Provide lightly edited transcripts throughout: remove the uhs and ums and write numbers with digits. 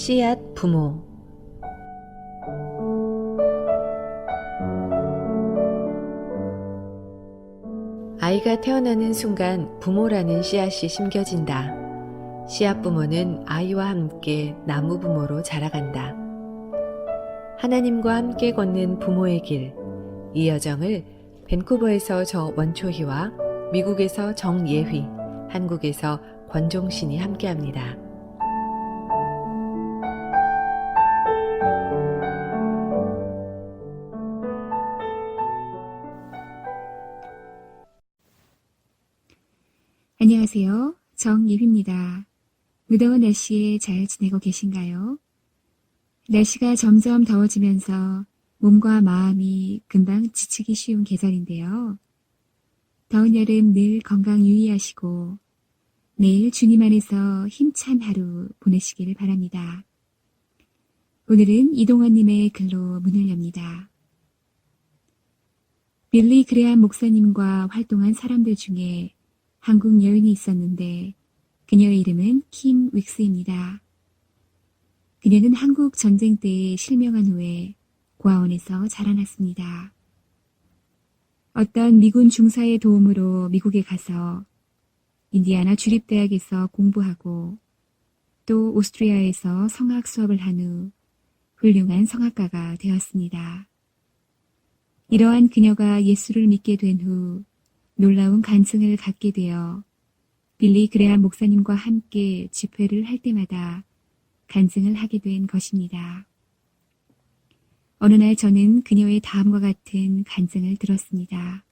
씨앗 부모. 아이가 태어나는 순간 부모라는 씨앗이 심겨진다. 씨앗 부모는 아이와 함께 나무 부모로 자라간다. 하나님과 함께 걷는 부모의 길, 이 여정을 밴쿠버에서 저 원초희와 미국에서 정예휘, 한국에서 권종신이 함께합니다. 안녕하세요. 정예휘입니다. 무더운 날씨에 잘 지내고 계신가요? 날씨가 점점 더워지면서 몸과 마음이 금방 지치기 쉬운 계절인데요. 더운 여름 늘 건강 유의하시고 내일 주님 안에서 힘찬 하루 보내시길 바랍니다. 오늘은 이동원님의 글로 문을 엽니다. 빌리 그레암 목사님과 활동한 사람들 중에 한국 여인이 있었는데 그녀의 이름은 킴 윅스입니다. 그녀는 한국 전쟁 때에 실명한 후에 고아원에서 자라났습니다. 어떤 미군 중사의 도움으로 미국에 가서 인디아나 주립대학에서 공부하고 또 오스트리아에서 성악 수업을 한 후 훌륭한 성악가가 되었습니다. 이러한 그녀가 예수를 믿게 된 후 놀라운 간증을 갖게 되어 빌리 그레암 목사님과 함께 집회를 할 때마다 간증을 하게 된 것입니다. 어느 날 저는 그녀의 다음과 같은 간증을 들었습니다.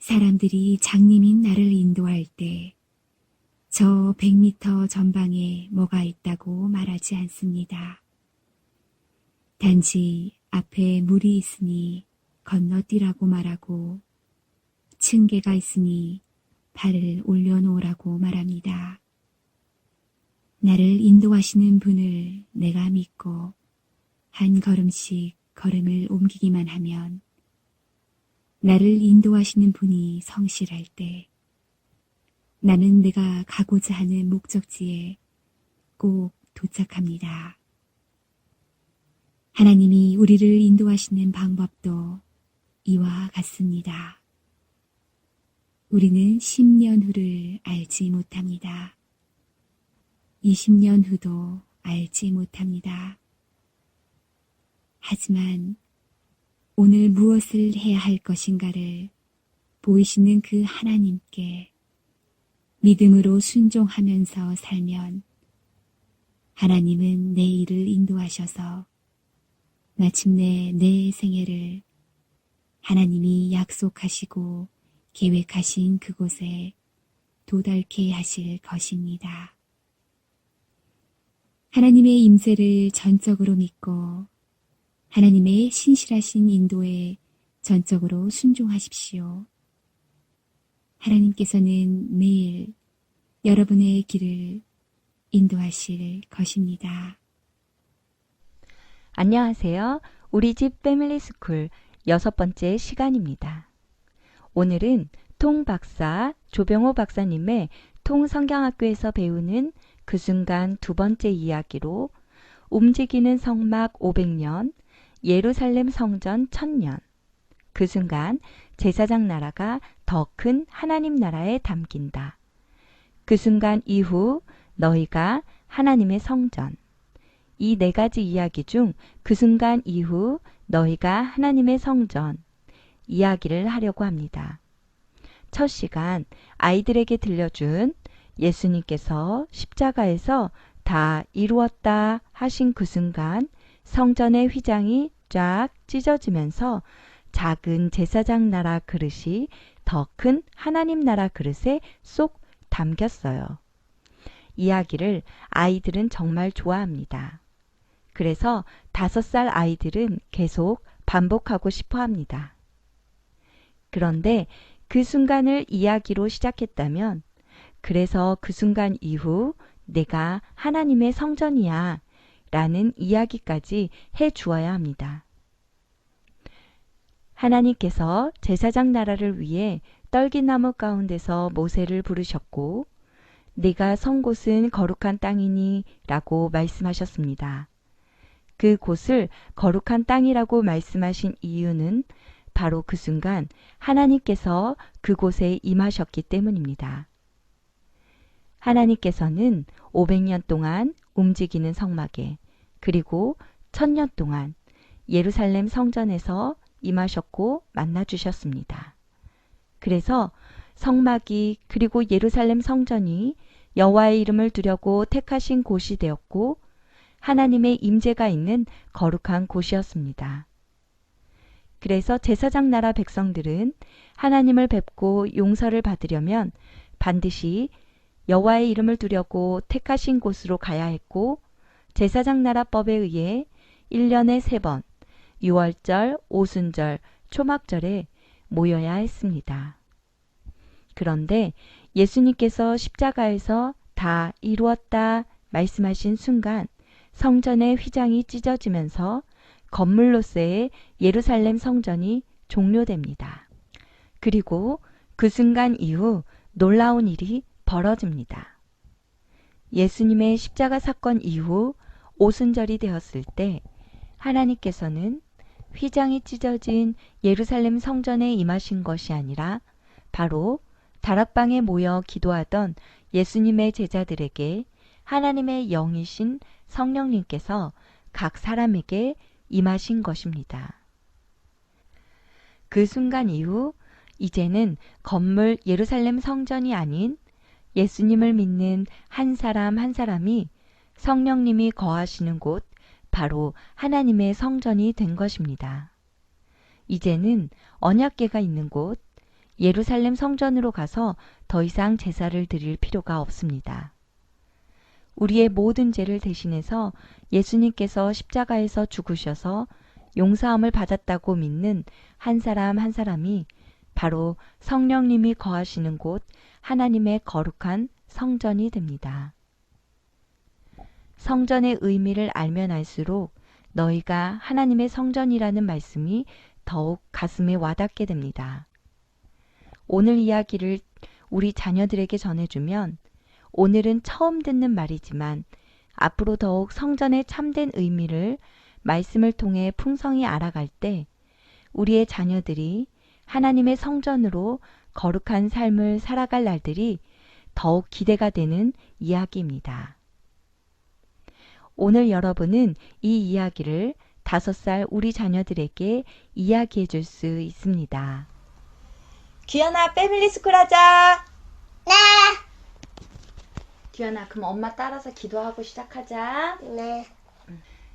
사람들이 장님인 나를 인도할 때 저 100m 전방에 뭐가 있다고 말하지 않습니다. 단지 앞에 물이 있으니 건너뛰라고 말하고 층계가 있으니 발을 올려놓으라고 말합니다. 나를 인도하시는 분을 내가 믿고 한 걸음씩 걸음을 옮기기만 하면 나를 인도하시는 분이 성실할 때 나는 내가 가고자 하는 목적지에 꼭 도착합니다. 하나님이 우리를 인도하시는 방법도 이와 같습니다. 우리는 10년 후를 알지 못합니다. 20년 후도 알지 못합니다. 하지만 오늘 무엇을 해야 할 것인가를 보이시는 그 하나님께 믿음으로 순종하면서 살면 하나님은 내 일을 인도하셔서 마침내 내 생애를 하나님이 약속하시고 계획하신 그곳에 도달케 하실 것입니다. 하나님의 임재를 전적으로 믿고 하나님의 신실하신 인도에 전적으로 순종하십시오. 하나님께서는 매일 여러분의 길을 인도하실 것입니다. 안녕하세요. 우리 집 패밀리 스쿨 6번째 시간입니다. 오늘은 통 박사 조병호 박사님의 통 성경학교에서 배우는 그 순간 두 번째 이야기로 움직이는 성막 500년, 예루살렘 성전 1000년, 그 순간 제사장 나라가 더 큰 하나님 나라에 담긴다. 그 순간 이후 너희가 하나님의 성전. 이 네 가지 이야기 중 그 순간 이후 너희가 하나님의 성전 이야기를 하려고 합니다. 첫 시간 아이들에게 들려준 예수님께서 십자가에서 다 이루었다 하신 그 순간 성전의 휘장이 쫙 찢어지면서 작은 제사장 나라 그릇이 더 큰 하나님 나라 그릇에 쏙 담겼어요. 이야기를 아이들은 정말 좋아합니다. 그래서 5살 아이들은 계속 반복하고 싶어 합니다. 그런데 그 순간을 이야기로 시작했다면 그래서 그 순간 이후 내가 하나님의 성전이야 라는 이야기까지 해 주어야 합니다. 하나님께서 제사장 나라를 위해 떨기나무 가운데서 모세를 부르셨고 네가 선 곳은 거룩한 땅이니 라고 말씀하셨습니다. 그 곳을 거룩한 땅이라고 말씀하신 이유는 바로 그 순간 하나님께서 그곳에 임하셨기 때문입니다. 하나님께서는 500년 동안 움직이는 성막에 그리고 1000년 동안 예루살렘 성전에서 임하셨고 만나주셨습니다. 그래서 성막이 그리고 예루살렘 성전이 여호와의 이름을 두려고 택하신 곳이 되었고 하나님의 임재가 있는 거룩한 곳이었습니다. 그래서 제사장 나라 백성들은 하나님을 뵙고 용서를 받으려면 반드시 여호와의 이름을 두려고 택하신 곳으로 가야 했고 제사장 나라법에 의해 1년에 3번 6월절, 오순절, 초막절에 모여야 했습니다. 그런데 예수님께서 십자가에서 다 이루었다 말씀하신 순간 성전의 휘장이 찢어지면서 건물로서의 예루살렘 성전이 종료됩니다. 그리고 그 순간 이후 놀라운 일이 벌어집니다. 예수님의 십자가 사건 이후 오순절이 되었을 때 하나님께서는 휘장이 찢어진 예루살렘 성전에 임하신 것이 아니라 바로 다락방에 모여 기도하던 예수님의 제자들에게 하나님의 영이신 성령님께서 각 사람에게 임하신 것입니다. 그 순간 이후 이제는 건물 예루살렘 성전이 아닌 예수님을 믿는 한 사람 한 사람이 성령님이 거하시는 곳 바로 하나님의 성전이 된 것입니다. 이제는 언약궤가 있는 곳 예루살렘 성전으로 가서 더 이상 제사를 드릴 필요가 없습니다. 우리의 모든 죄를 대신해서 예수님께서 십자가에서 죽으셔서 용서함을 받았다고 믿는 한 사람 한 사람이 바로 성령님이 거하시는 곳 하나님의 거룩한 성전이 됩니다. 성전의 의미를 알면 알수록 너희가 하나님의 성전이라는 말씀이 더욱 가슴에 와닿게 됩니다. 오늘 이야기를 우리 자녀들에게 전해주면 오늘은 처음 듣는 말이지만 앞으로 더욱 성전의 참된 의미를 말씀을 통해 풍성히 알아갈 때 우리의 자녀들이 하나님의 성전으로 거룩한 삶을 살아갈 날들이 더욱 기대가 되는 이야기입니다. 오늘 여러분은 이 이야기를 5살 우리 자녀들에게 이야기해 줄 수 있습니다. 규현아, 패밀리 스쿨 하자. 네. 규현아, 그럼 엄마 따라서 기도하고 시작하자. 네.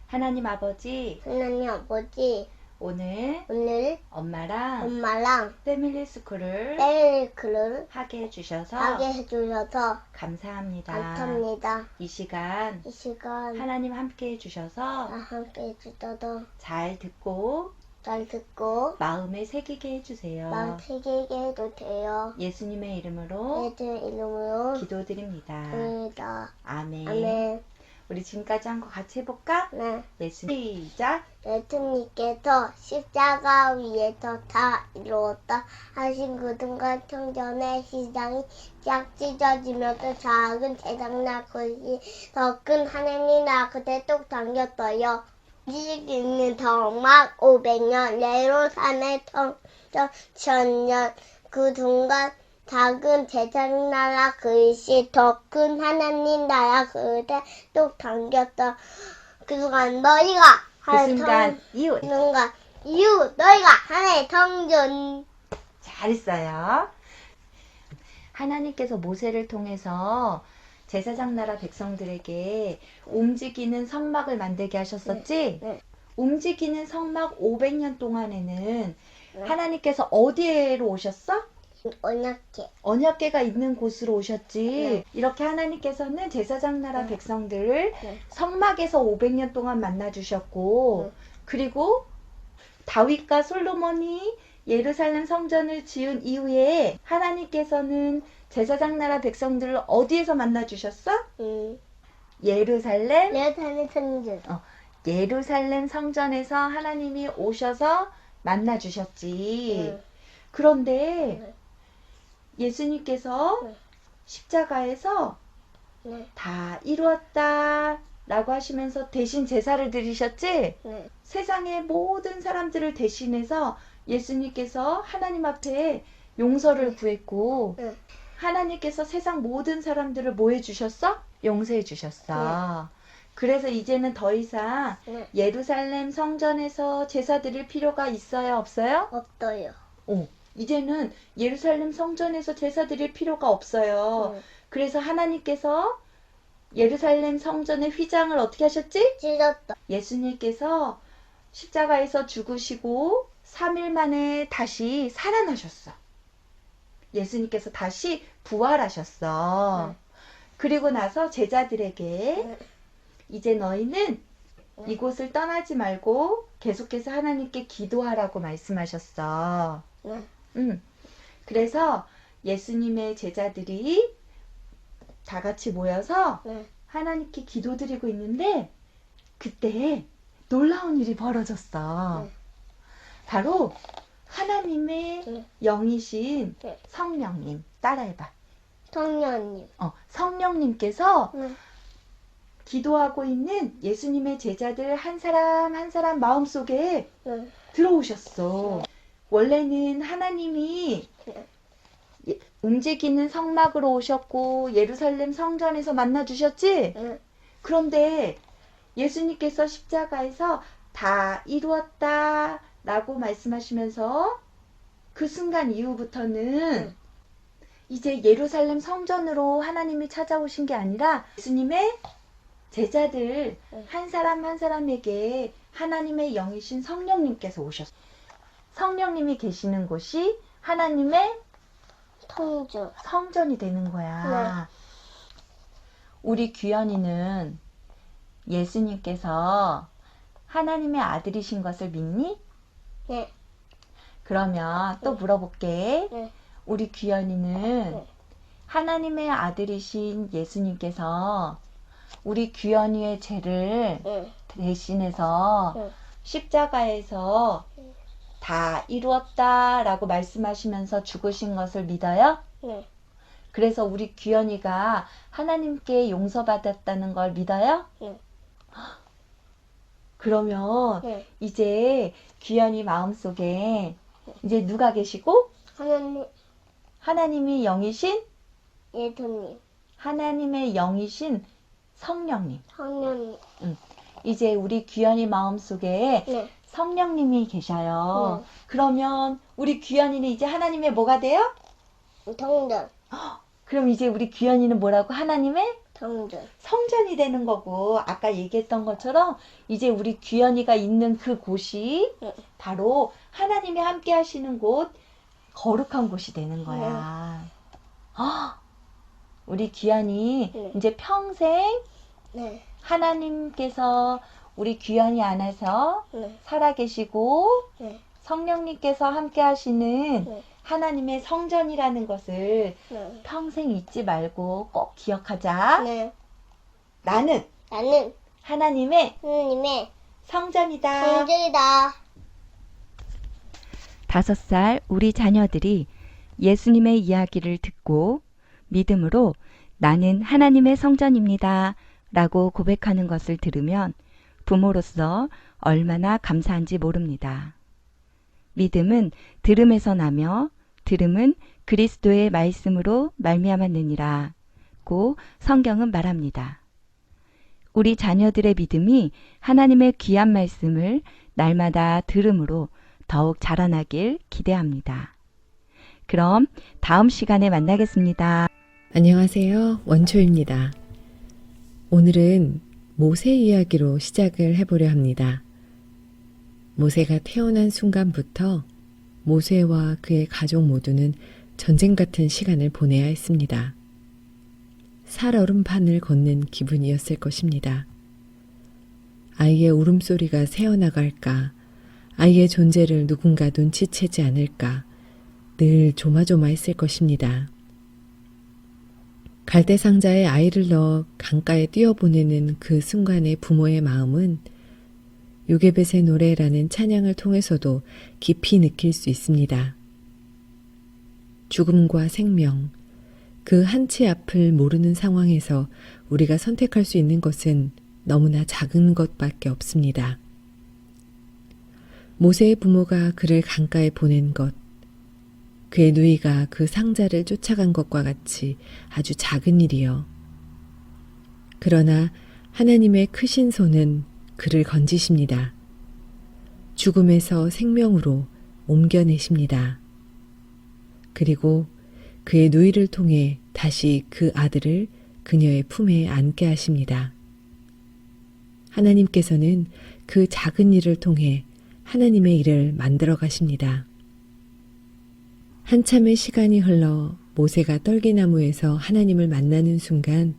하나님 아버지, 하나님 아버지, 오늘 오늘 엄마랑 엄마랑 패밀리 스쿨을 셀크를 하게 해주셔서 하게 해주셔서 감사합니다. 감사합니다. 이 시간 이 시간 하나님 함께 해주셔서 함께 해주셔서 잘 듣고 잘 듣고 마음에 새기게 해주세요. 마음 새기게 해도 돼요. 예수님의 이름으로 예수 이름으로 기도드립니다. 기도합니다. 아멘. 아멘. 우리 지금까지 한 거 같이 해볼까? 네. 예수님 시작. 예수님께서 십자가 위에서 다 이루었다 하신 그 순간 성전의 시장이 쫙 찢어지면서 작은 제장나 것이 더 큰 하나님 나라 그대 뚝 당겼어요. 움직이는 성막 500년 예루살렘 성전 1000년 그 순간 작은 제장 나라 그릇이 더 큰 하나님 나라 그릇에 뚝 당겼어. 그 순간 너희가 그 순간 이웃. 순간 이후 너희가 하나의 성전. 잘했어요. 하나님께서 모세를 통해서 제사장 나라 백성들에게 움직이는 성막을 만들게 하셨었지? 네. 움직이는 성막 500년 동안에는 네. 하나님께서 어디로 오셨어? 언약궤. 언약궤가 있는 곳으로 오셨지. 네. 이렇게 하나님께서는 제사장 나라 네. 백성들을 네. 성막에서 500년 동안 만나주셨고 네. 그리고 다윗과 솔로몬이 예루살렘 성전을 지은 이후에 하나님께서는 제사장 나라 백성들을 어디에서 만나주셨어? 예루살렘 예루살렘 성전. 예루살렘 성전에서 하나님이 오셔서 만나주셨지. 네. 그런데 네. 예수님께서 네. 십자가에서 네. 다 이루었다 라고 하시면서 대신 제사를 드리셨지? 네. 세상의 모든 사람들을 대신해서 예수님께서 하나님 앞에 용서를 구했고 네. 하나님께서 세상 모든 사람들을 뭐 해주셨어? 용서해 주셨어. 그래서 이제는 더 이상 네. 예루살렘 성전에서 제사 드릴 필요가 있어요? 없어요? 없어요. 이제는 예루살렘 성전에서 제사 드릴 필요가 없어요. 네. 그래서 하나님께서 예루살렘 성전의 휘장을 어떻게 하셨지? 찢었다. 예수님께서 십자가에서 죽으시고 3일 만에 다시 살아나셨어. 예수님께서 다시 부활하셨어. 그리고 나서 제자들에게 네. 이제 너희는 이곳을 떠나지 말고 계속해서 하나님께 기도하라고 말씀하셨어. 네. 그래서 예수님의 제자들이 다 같이 모여서 네. 하나님께 기도드리고 있는데 그때 놀라운 일이 벌어졌어. 네. 바로 하나님의 네. 영이신 네. 성령님, 따라해봐. 성령님. 성령님께서 네. 기도하고 있는 예수님의 제자들 한 사람 한 사람 마음속에 네. 들어오셨어. 원래는 하나님이 움직이는 성막으로 오셨고 예루살렘 성전에서 만나 주셨지? 네. 그런데 예수님께서 십자가에서 다 이루었다 라고 말씀하시면서 그 순간 이후부터는 이제 예루살렘 성전으로 하나님이 찾아오신 게 아니라 예수님의 제자들 한 사람 한 사람에게 하나님의 영이신 성령님께서 오셨어요. 성령님이 계시는 곳이 하나님의 통주. 성전이 되는 거야. 우리 규현이는 예수님께서 하나님의 아들이신 것을 믿니? 네. 그러면 또 물어볼게. 네. 우리 규현이는 네. 하나님의 아들이신 예수님께서 우리 규현이의 죄를 네. 대신해서 네. 십자가에서 다 이루었다 라고 말씀하시면서 죽으신 것을 믿어요? 네. 그래서 우리 규현이가 하나님께 용서받았다는 걸 믿어요? 네. 그러면 네. 이제 규현이 마음속에 이제 누가 계시고? 하나님, 하나님이 영이신? 예수님, 하나님의 영이신 성령님. 성령님. 이제 우리 규현이 마음속에 네. 성령님이 계셔요. 네. 그러면 우리 규현이는 이제 하나님의 뭐가 돼요? 통전. 그럼 이제 우리 규현이는 뭐라고? 하나님의 통전. 성전이 되는 거고, 아까 얘기했던 것처럼 이제 우리 규현이가 있는 그 곳이 네. 바로 하나님이 함께 하시는 곳, 거룩한 곳이 되는 거야. 우리 규현이 네. 이제 평생 네. 하나님께서 우리 규현이 안에서 네. 살아계시고 네. 성령님께서 함께 하시는 네. 하나님의 성전이라는 것을 네. 평생 잊지 말고 꼭 기억하자. 네. 나는 나는 하나님의 하나님의 성전이다. 성전이다. 5살 우리 자녀들이 예수님의 이야기를 듣고 믿음으로 나는 하나님의 성전입니다 라고 고백하는 것을 들으면 부모로서 얼마나 감사한지 모릅니다. 믿음은 들음에서 나며 들음은 그리스도의 말씀으로 말미암았느니라 고 성경은 말합니다. 우리 자녀들의 믿음이 하나님의 귀한 말씀을 날마다 들음으로 더욱 자라나길 기대합니다. 그럼 다음 시간에 만나겠습니다. 안녕하세요. 원초입니다. 오늘은 모세 이야기로 시작을 해보려 합니다. 모세가 태어난 순간부터 모세와 그의 가족 모두는 전쟁 같은 시간을 보내야 했습니다. 살얼음판을 걷는 기분이었을 것입니다. 아이의 울음소리가 새어나갈까, 아이의 존재를 누군가 눈치채지 않을까 늘 조마조마했을 것입니다. 갈대상자에 아이를 넣어 강가에 뛰어보내는 그 순간의 부모의 마음은 요게벳의 노래라는 찬양을 통해서도 깊이 느낄 수 있습니다. 죽음과 생명, 그 한치 앞을 모르는 상황에서 우리가 선택할 수 있는 것은 너무나 작은 것밖에 없습니다. 모세의 부모가 그를 강가에 보낸 것, 그의 누이가 그 상자를 쫓아간 것과 같이 아주 작은 일이요. 그러나 하나님의 크신 손은 그를 건지십니다. 죽음에서 생명으로 옮겨내십니다. 그리고 그의 누이를 통해 다시 그 아들을 그녀의 품에 안게 하십니다. 하나님께서는 그 작은 일을 통해 하나님의 일을 만들어 가십니다. 한참의 시간이 흘러 모세가 떨기나무에서 하나님을 만나는 순간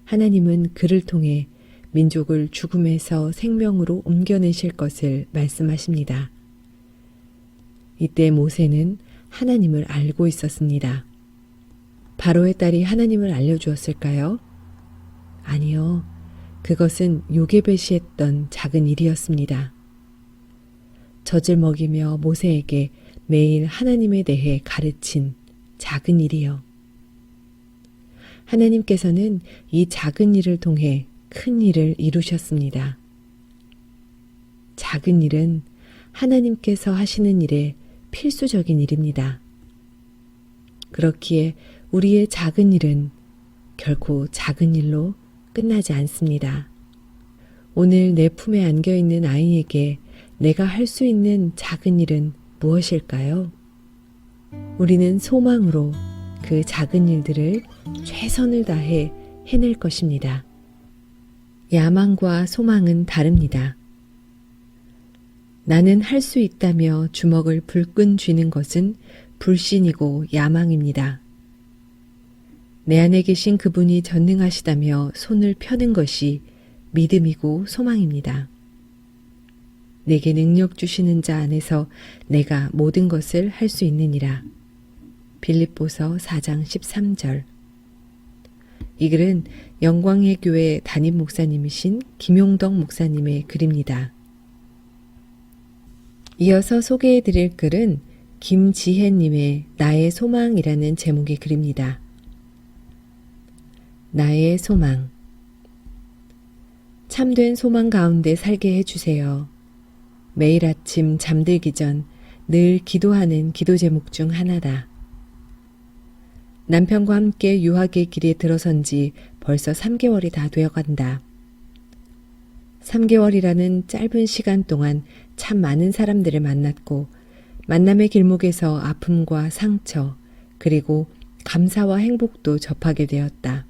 하나님은 그를 통해 민족을 죽음에서 생명으로 옮겨내실 것을 말씀하십니다. 이때 모세는 하나님을 알고 있었습니다. 바로의 딸이 하나님을 알려주었을까요? 아니요. 그것은 요게벳이 했던 작은 일이었습니다. 젖을 먹이며 모세에게 매일 하나님에 대해 가르친 작은 일이요. 하나님께서는 이 작은 일을 통해 큰 일을 이루셨습니다. 작은 일은 하나님께서 하시는 일의 필수적인 일입니다. 그렇기에 우리의 작은 일은 결코 작은 일로 끝나지 않습니다. 오늘 내 품에 안겨있는 아이에게 내가 할 수 있는 작은 일은 무엇일까요? 우리는 소망으로 그 작은 일들을 최선을 다해 해낼 것입니다. 야망과 소망은 다릅니다. 나는 할 수 있다며 주먹을 불끈 쥐는 것은 불신이고 야망입니다. 내 안에 계신 그분이 전능하시다며 손을 펴는 것이 믿음이고 소망입니다. 내게 능력 주시는 자 안에서 내가 모든 것을 할 수 있느니라. 빌립보서 4장 13절. 이 글은 영광의 교회 담임 목사님이신 김용덕 목사님의 글입니다. 이어서 소개해 드릴 글은 김지혜님의 나의 소망이라는 제목의 글입니다. 나의 소망. 참된 소망 가운데 살게 해주세요. 매일 아침 잠들기 전 늘 기도하는 기도 제목 중 하나다. 남편과 함께 유학의 길에 들어선 지 벌써 3개월이 다 되어간다. 3개월이라는 짧은 시간 동안 참 많은 사람들을 만났고 만남의 길목에서 아픔과 상처 그리고 감사와 행복도 접하게 되었다.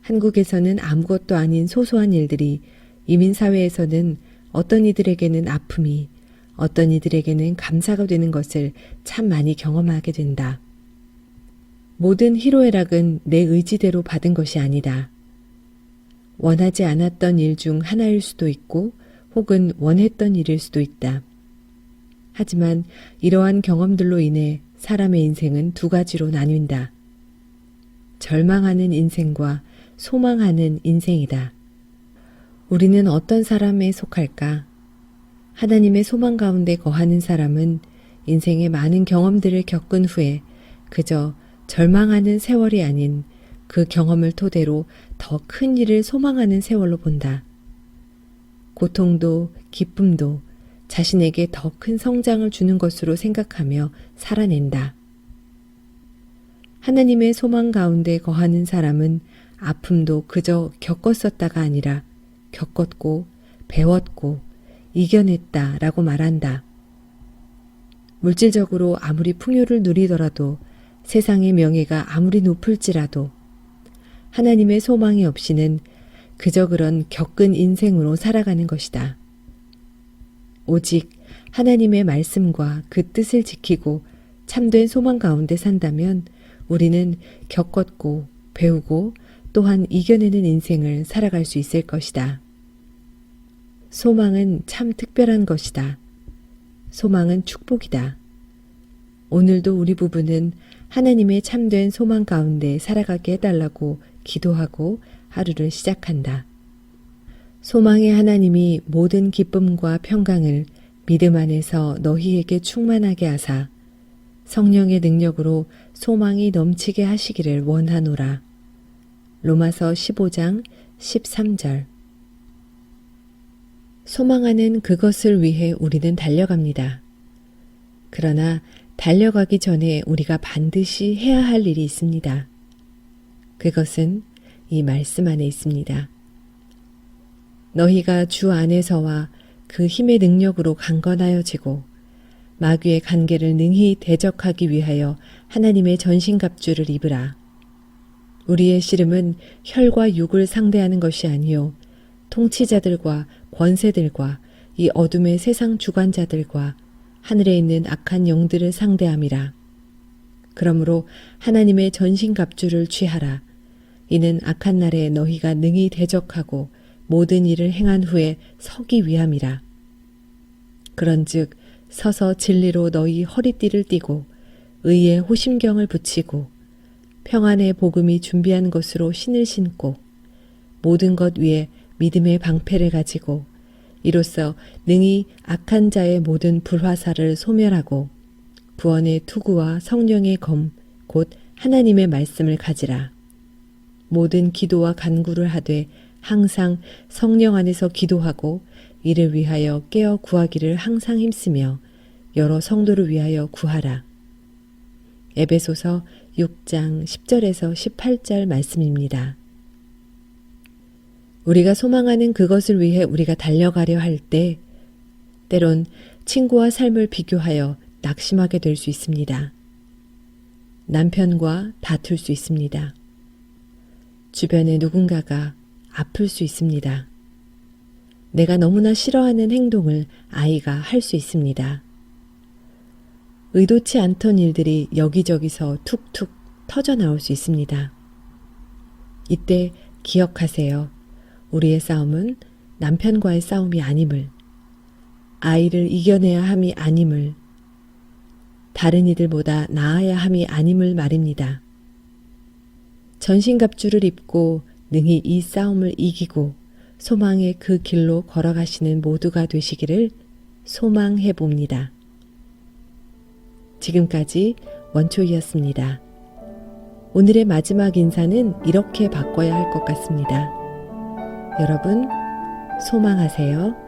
한국에서는 아무것도 아닌 소소한 일들이 이민사회에서는 어떤 이들에게는 아픔이 어떤 이들에게는 감사가 되는 것을 참 많이 경험하게 된다. 모든 희로애락은 내 의지대로 받은 것이 아니다. 원하지 않았던 일 중 하나일 수도 있고 혹은 원했던 일일 수도 있다. 하지만 이러한 경험들로 인해 사람의 인생은 두 가지로 나뉜다. 절망하는 인생과 소망하는 인생이다. 우리는 어떤 사람에 속할까? 하나님의 소망 가운데 거하는 사람은 인생의 많은 경험들을 겪은 후에 그저 절망하는 세월이 아닌 그 경험을 토대로 더 큰 일을 소망하는 세월로 본다. 고통도 기쁨도 자신에게 더 큰 성장을 주는 것으로 생각하며 살아낸다. 하나님의 소망 가운데 거하는 사람은 아픔도 그저 겪었었다가 아니라 겪었고 배웠고 이겨냈다라고 말한다. 물질적으로 아무리 풍요를 누리더라도 세상의 명예가 아무리 높을지라도 하나님의 소망이 없이는 그저 그런 겪은 인생으로 살아가는 것이다. 오직 하나님의 말씀과 그 뜻을 지키고 참된 소망 가운데 산다면 우리는 겪었고 배우고 또한 이겨내는 인생을 살아갈 수 있을 것이다. 소망은 참 특별한 것이다. 소망은 축복이다. 오늘도 우리 부부는 하나님의 참된 소망 가운데 살아가게 해달라고 기도하고 하루를 시작한다. 소망의 하나님이 모든 기쁨과 평강을 믿음 안에서 너희에게 충만하게 하사 성령의 능력으로 소망이 넘치게 하시기를 원하노라. 로마서 15장 13절. 소망하는 그것을 위해 우리는 달려갑니다. 그러나 달려가기 전에 우리가 반드시 해야 할 일이 있습니다. 그것은 이 말씀 안에 있습니다. 너희가 주 안에서와 그 힘의 능력으로 강건하여지고 마귀의 간계를 능히 대적하기 위하여 하나님의 전신갑주를 입으라. 우리의 씨름은 혈과 육을 상대하는 것이 아니요 통치자들과 권세들과 이 어둠의 세상 주관자들과 하늘에 있는 악한 영들을 상대함이라. 그러므로 하나님의 전신갑주를 취하라. 이는 악한 날에 너희가 능히 대적하고 모든 일을 행한 후에 서기 위함이라. 그런즉 서서 진리로 너희 허리띠를 띠고 의의 호심경을 붙이고 평안의 복음이 준비한 것으로 신을 신고 모든 것 위에 믿음의 방패를 가지고 이로써 능히 악한 자의 모든 불화살을 소멸하고 구원의 투구와 성령의 검 곧 하나님의 말씀을 가지라. 모든 기도와 간구를 하되 항상 성령 안에서 기도하고 이를 위하여 깨어 구하기를 항상 힘쓰며 여러 성도를 위하여 구하라. 에베소서 6장 10절에서 18절 말씀입니다. 우리가 소망하는 그것을 위해 우리가 달려가려 할 때 때론 친구와 삶을 비교하여 낙심하게 될 수 있습니다. 남편과 다툴 수 있습니다. 주변에 누군가가 아플 수 있습니다. 내가 너무나 싫어하는 행동을 아이가 할 수 있습니다. 의도치 않던 일들이 여기저기서 툭툭 터져 나올 수 있습니다. 이때 기억하세요. 우리의 싸움은 남편과의 싸움이 아님을, 아이를 이겨내야 함이 아님을, 다른 이들보다 나아야 함이 아님을 말입니다. 전신갑주를 입고 능히 이 싸움을 이기고 소망의 그 길로 걸어가시는 모두가 되시기를 소망해 봅니다. 지금까지 원초이였습니다. 오늘의 마지막 인사는 이렇게 바꿔야 할 것 같습니다. 여러분, 소망하세요.